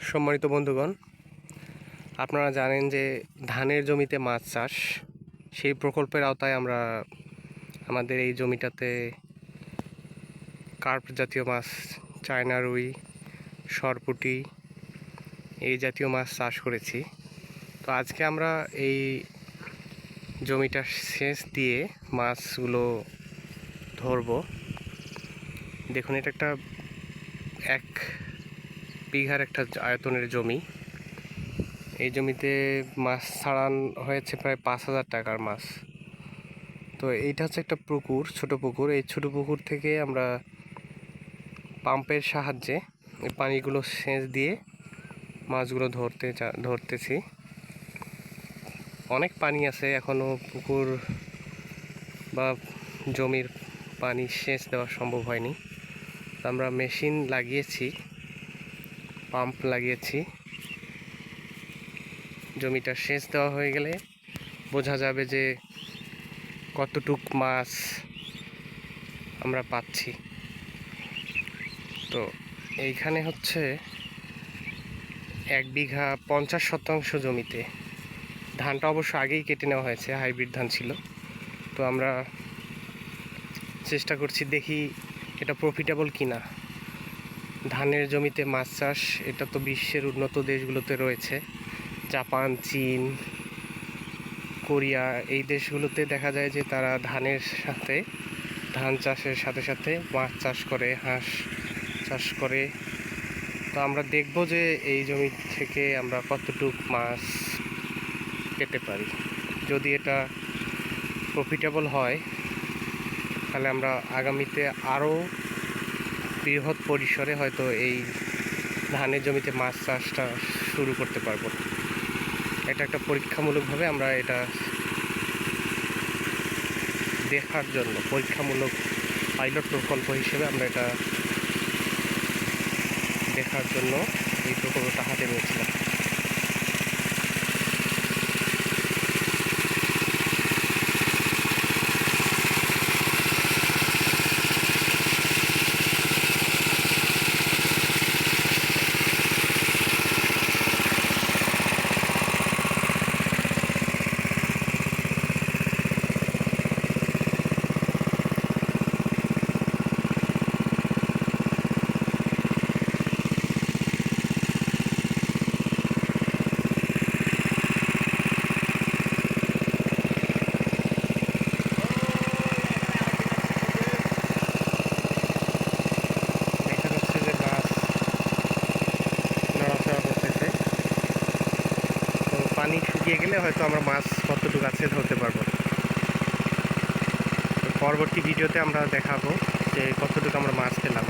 সম্মানিত বন্ধুগণ, আপনারা জানেন যে ধানের জমিতে মাছ চাষ সেই প্রকল্পের আওতায় আমরা আমাদের এই জমিটাতে কার্প জাতীয় মাছ, চায়না রুই, সরপুঁটি এই জাতীয় মাছ চাষ করেছি। তো আজকে আমরা এই জমিটা সেচ দিয়ে মাছগুলো ধরব। দেখুন, এটা একটা 1 বিঘার একটা আয়তনের জমি। এই জমিতে মাছ ছাড়ান হয়েছে প্রায় 5,000 টাকার মাছ। তো এইটা হচ্ছে একটা পুকুর, ছোট পুকুর। এই ছোট পুকুর থেকে আমরা পাম্পের সাহায্যে এই পানিগুলো সেচ দিয়ে মাছগুলো ধরতেছি। অনেক পানি আছে, এখনও পুকুর বা জমির পানি সেচ দেওয়া সম্ভব হয়নি। আমরা মেশিন লাগিয়েছি, পাম্প লাগিয়েছি। জমিটা সেচ দেওয়া হয়ে গেলে বোঝা যাবে যে কতটুক মাছ আমরা পাচ্ছি। তো এইখানে হচ্ছে 1 বিঘা 50% জমিতে ধানটা অবশ্য আগেই কেটে নেওয়া হয়েছে, হাইব্রিড ধান ছিল। তো আমরা চেষ্টা করছি, দেখি এটা প্রফিটেবল কিনা। ধানের জমিতে মাছ চাষ, এটা তো বিশ্বের উন্নত দেশগুলোতে রয়েছে, জাপান, চীন, কোরিয়া। এই দেশগুলোতে দেখা যায় যে তারা ধান চাষের সাথে সাথে মাছ চাষ করে, হাঁস চাষ করে। তো আমরা দেখব যে এই জমি থেকে আমরা কতটুক মাছ পেতে পারি। যদি এটা প্রফিটেবল হয় তাহলে আমরা আগামীতে আরও বৃহৎ পরিসরে হয়তো এই ধানের জমিতে মাছ চাষটা শুরু করতে পারবো। এটা একটা পরীক্ষামূলকভাবে আমরা এটা দেখার জন্য, পরীক্ষামূলক পাইলট প্রকল্প হিসেবে আমরা এটা দেখার জন্য এই প্রকল্পটা হাতে নিয়েছিলাম। পানি শুকিয়ে গেলে হয়তো আমরা মাছ কতটুকু আছে ধরতে পারবো। পরবর্তী ভিডিওতে আমরা দেখাবো যে কতটুকু আমরা মাছ পেলাম।